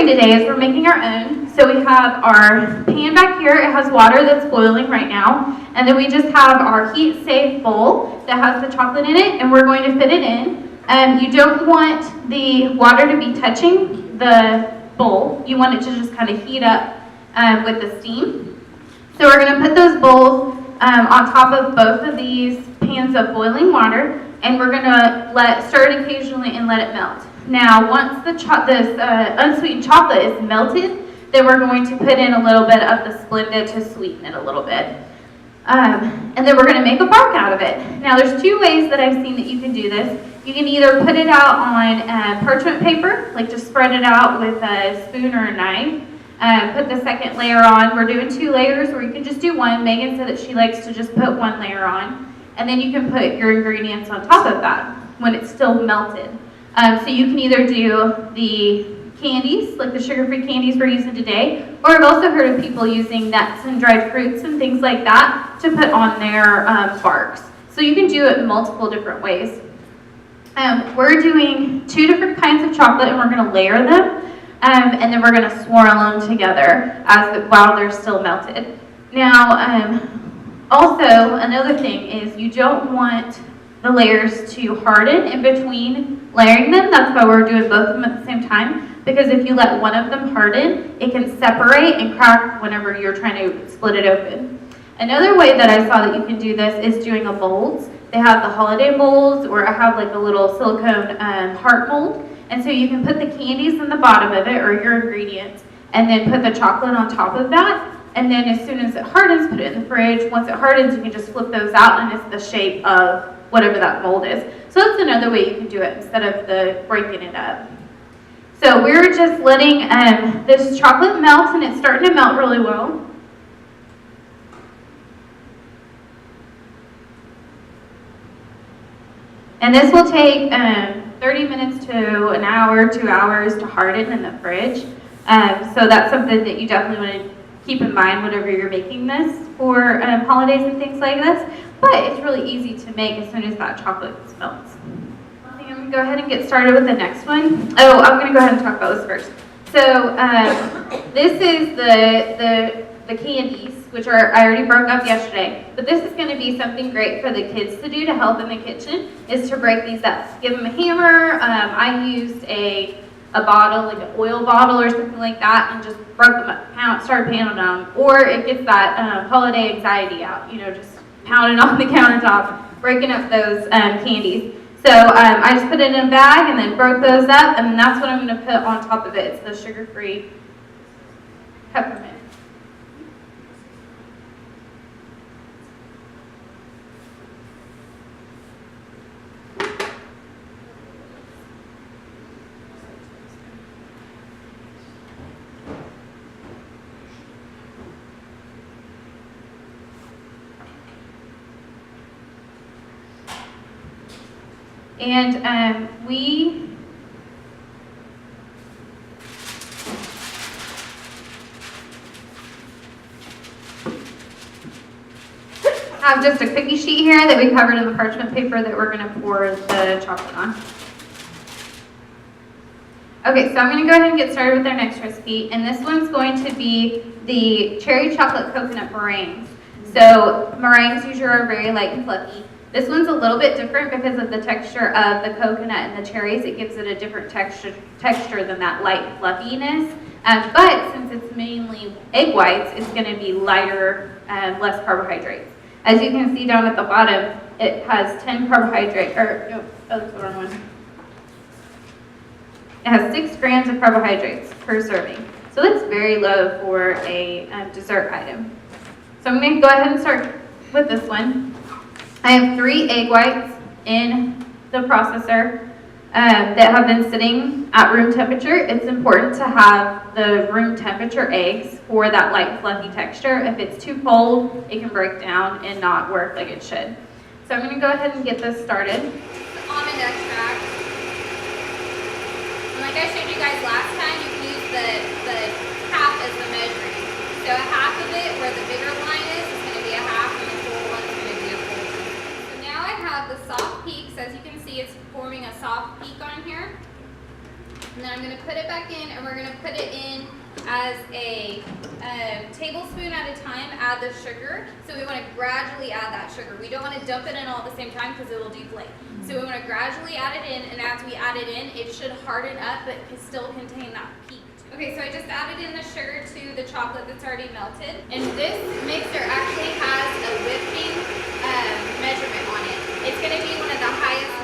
doing today is we're making our own. So we have our pan back here. It has water that's boiling right now. And then we just have our heat-safe bowl that has the chocolate in it, and we're going to fit it in. You don't want the water to be touching the bowl. You want it to just kind of heat up with the steam. So we're going to put those bowls on top of both of these pans of boiling water, and we're going to stir it occasionally and let it melt. Now, once this unsweetened chocolate is melted, then we're going to put in a little bit of the Splenda to sweeten it a little bit. And then we're going to make a bark out of it. Now, there's two ways that I've seen that you can do this. You can either put it out on parchment paper, like just spread it out with a spoon or a knife. Put the second layer on. We're doing 2 layers, or you can just do one. Megan said that she likes to just put 1 layer on. And then you can put your ingredients on top of that when it's still melted. So you can either do the candies, like the sugar-free candies we're using today, or I've also heard of people using nuts and dried fruits and things like that to put on their barks. So you can do it multiple different ways. We're doing 2 different kinds of chocolate, and we're going to layer them, and then we're going to swirl them together while they're still melted. Now, also, another thing is you don't want the layers to harden in between layering them. That's why we're doing both of them at the same time, because if you let one of them harden, it can separate and crack whenever you're trying to split it open. Another way that I saw that you can do this is doing a molds. They have the holiday molds, or I have like a little silicone heart mold, and so you can put the candies in the bottom of it, or your ingredients, and then put the chocolate on top of that. And then as soon as it hardens, put it in the fridge. Once it hardens, you can just flip those out, and it's the shape of whatever that mold is. So that's another way you can do it instead of breaking it up. So we're just letting this chocolate melt, and it's starting to melt really well. And this will take 30 minutes to an hour, 2 hours to harden in the fridge. So that's something that you definitely want to keep in mind whenever you're making this for holidays and things like this. But it's really easy to make as soon as that chocolate melts. I think I'm going to go ahead and get started with the next one. Oh, I'm going to go ahead and talk about this first. So this is the candies, which I already broke up yesterday. But this is going to be something great for the kids to do to help in the kitchen, is to break these up. Give them a hammer. I used a bottle, like an oil bottle or something like that, and just broke them up, started pounding them. Or it gets that holiday anxiety out, just pounding on the countertop, breaking up those candies. So I just put it in a bag and then broke those up, and that's what I'm going to put on top of it. It's the sugar-free peppermint. And we have just a cookie sheet here that we covered in the parchment paper that we're going to pour the chocolate on. Okay, so I'm going to go ahead and get started with our next recipe, and this one's going to be the cherry chocolate coconut meringues. So meringues usually are very light and fluffy. This one's a little bit different because of the texture of the coconut and the cherries. It gives it a different texture than that light fluffiness. But since it's mainly egg whites, it's going to be lighter and less carbohydrates. As you can see down at the bottom, it has 10 carbohydrates, that's the wrong one. It has 6 grams of carbohydrates per serving. So that's very low for a dessert item. So I'm going to go ahead and start with this one. I have 3 egg whites in the processor that have been sitting at room temperature. It's important to have the room temperature eggs for that light fluffy texture. If it's too cold, it can break down and not work like it should. So I'm going to go ahead and get this started. Almond extract. And like I showed you guys last time, you can use the half as the measuring. So a half of it, where the bigger line is going to be a half, and the full one is going to be a full. So now I have the soft peaks. As you can see, it's forming a soft peak on here. And then I'm gonna put it back in, and we're gonna put it in as a tablespoon at a time, add the sugar. So we wanna gradually add that sugar. We don't wanna dump it in all at the same time because it will deflate. So we wanna gradually add it in, and as we add it in, it should harden up, but can still contain that peak. Okay, so I just added in the sugar to the chocolate that's already melted. And this mixer actually has a whipping measurement on it. It's gonna be one of the highest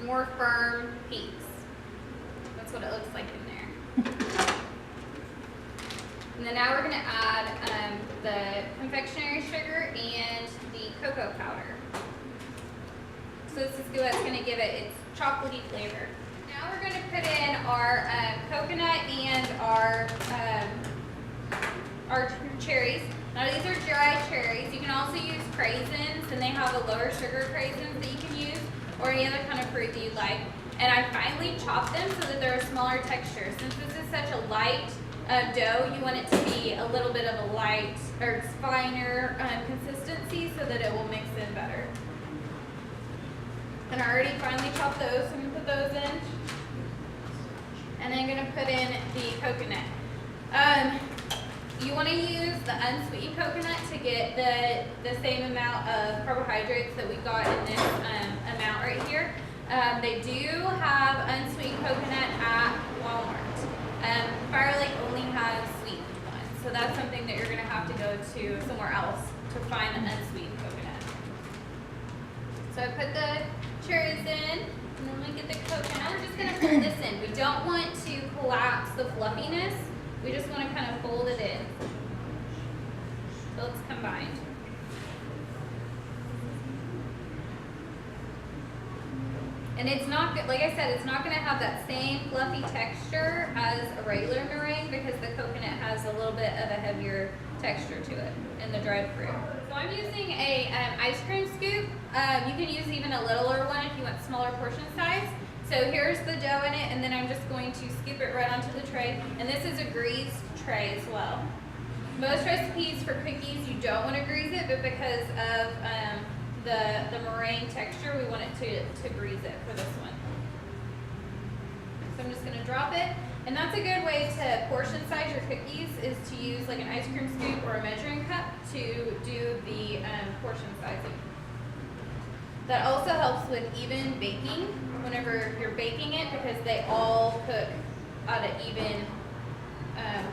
more firm peaks. That's what it looks like in there. And then now we're gonna add the confectionery sugar and the cocoa powder. So this is what's gonna give it its chocolatey flavor. Now we're gonna put in our coconut and our cherries. Now these are dry cherries. You can also use craisins, and they have a lower sugar craisins that you can use, or any other kind of fruit that you like. And I finely chopped them so that they're a smaller texture. Since this is such a light dough, you want it to be a little bit of a light or finer consistency so that it will mix in better. And I already finely chopped those, so I'm gonna put those in. And then I'm gonna put in the coconut. You want to use the unsweetened coconut to get the same amount of carbohydrates that we got in this amount right here. They do have unsweetened coconut at Walmart. Fire Lake only has sweetened ones, so that's something that you're going to have to go to somewhere else to find the unsweetened coconut. So I put the cherries in, and then we get the coconut. We're just going to fold this in. We don't want to collapse the fluffiness. We just want to kind of fold it in so it's combined. And it's not, like I said, it's not going to have that same fluffy texture as a regular meringue because the coconut has a little bit of a heavier texture to it in the dried fruit. So I'm using a ice cream scoop. You can use even a littler one if you want smaller portion size. So here's the dough in it, and then I'm just going to scoop it right onto the tray. And this is a greased tray as well. Most recipes for cookies, you don't want to grease it, but because of the meringue texture, we want it to grease it for this one. So I'm just going to drop it. And that's a good way to portion size your cookies, is to use like an ice cream scoop or a measuring cup to do the portion sizing. That also helps with even baking whenever you're baking it, because they all cook at an even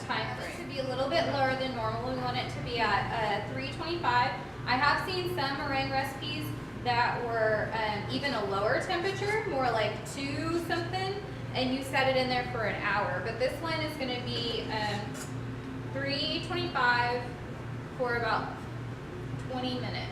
time frame. It should be a little bit lower than normal. We want it to be at 325. I have seen some meringue recipes that were even a lower temperature, more like 2 something, and you set it in there for an hour. But this one is going to be 325 for about 20 minutes.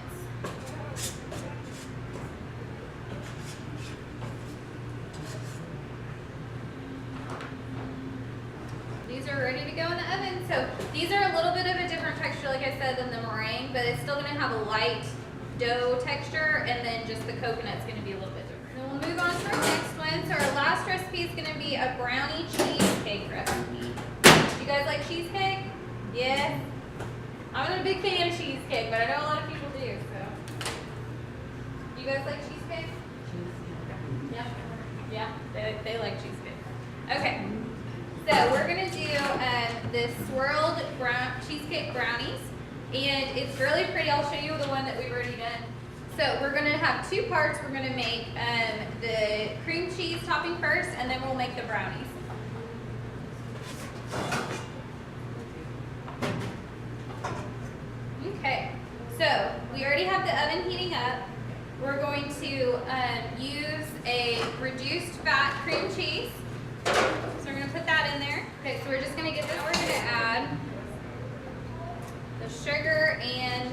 These are ready to go in the oven. So these are a little bit of a different texture, like I said, than the meringue, but it's still going to have a light dough texture, and then just the coconut's going to be a little bit different. Then we'll move on to our next one. So our last recipe is going to be a brownie cheesecake recipe. You guys like cheesecake? Yeah? I'm not a big fan of cheesecake, but I know a lot of people do, so. You guys like cheesecake? Yeah? Yeah? They like cheesecake. Okay. So we're going to do the swirled cheesecake brownies, and it's really pretty. I'll show you the one that we've already done. So we're going to have 2 parts. We're going to make the cream cheese topping first, and then we'll make the brownies. Okay, so we already have the oven heating up. We're going to use a reduced fat cream cheese. So we're going to put that in there. Okay, so we're just going to get this. Now we're going to add the sugar and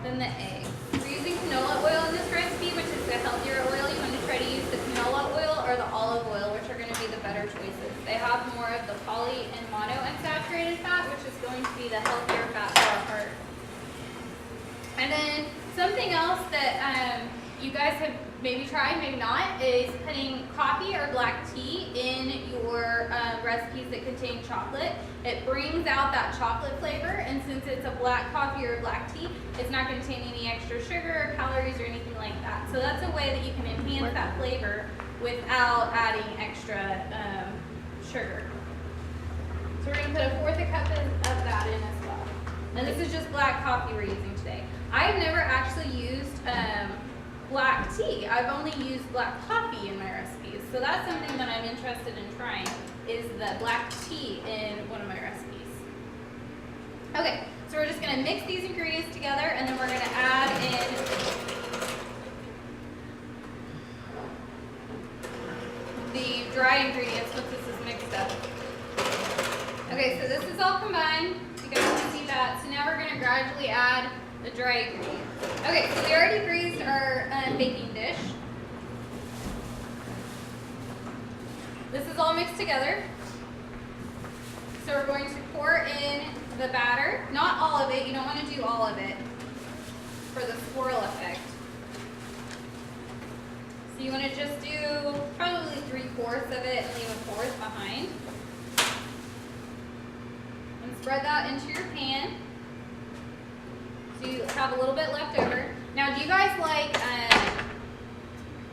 then the egg. We're using canola oil in this recipe, which is the healthier oil. You want to try to use the canola oil or the olive oil, which are going to be the better choices. They have more of the poly and monounsaturated fat, which is going to be the healthier fat for our heart. And then something else that you guys have maybe tried, maybe not, is putting coffee or black tea in your recipes that contain chocolate. It brings out that chocolate flavor, and since it's a black coffee or a black tea, it's not going to contain any extra sugar or calories or anything like that. So that's a way that you can enhance that flavor without adding extra sugar. So we're gonna put a fourth a cup of that in as well. And this is just black coffee we're using today. I've never actually used black tea. I've only used black coffee in my recipes. So that's something that I'm interested in trying, is the black tea in one of my recipes. Okay, so we're just gonna mix these ingredients together, and then we're gonna add in the dry ingredients once this is mixed up. Okay, so this is all combined. You guys can see that. So now we're gonna gradually add the dry ingredients. Okay, so we already greased our baking dish. This is all mixed together. So we're going to pour in the batter. Not all of it, you don't want to do all of it for the swirl effect. So you want to just do probably 3/4 of it and leave a fourth behind. And spread that into your pan. So you have a little bit left over. Now, do you guys like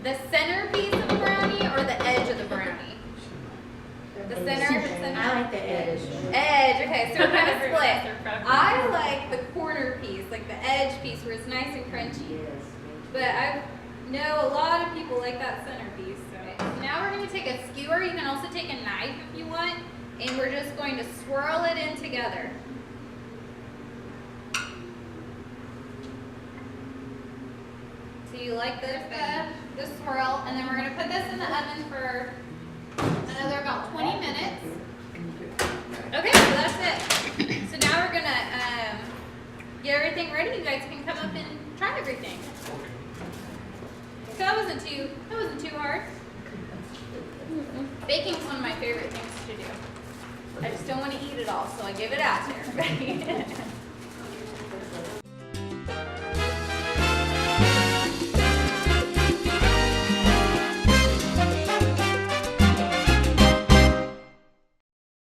the center piece of the brownie or the edge of the brownie? The center? I like the edge. Edge, okay, so we're kind of split. I like the corner piece, like the edge piece where it's nice and crunchy. Yes. But I know a lot of people like that center piece. So now we're going to take a skewer. You can also take a knife if you want. And we're just going to swirl it in together. So you like the swirl. And then we're going to put this in the oven for another about 20 minutes. Okay, so that's it. So now we're gonna get everything ready. You guys can come up and try everything. So that wasn't too hard. Baking's one of my favorite things to do. I just don't want to eat it all, so I give it out to everybody.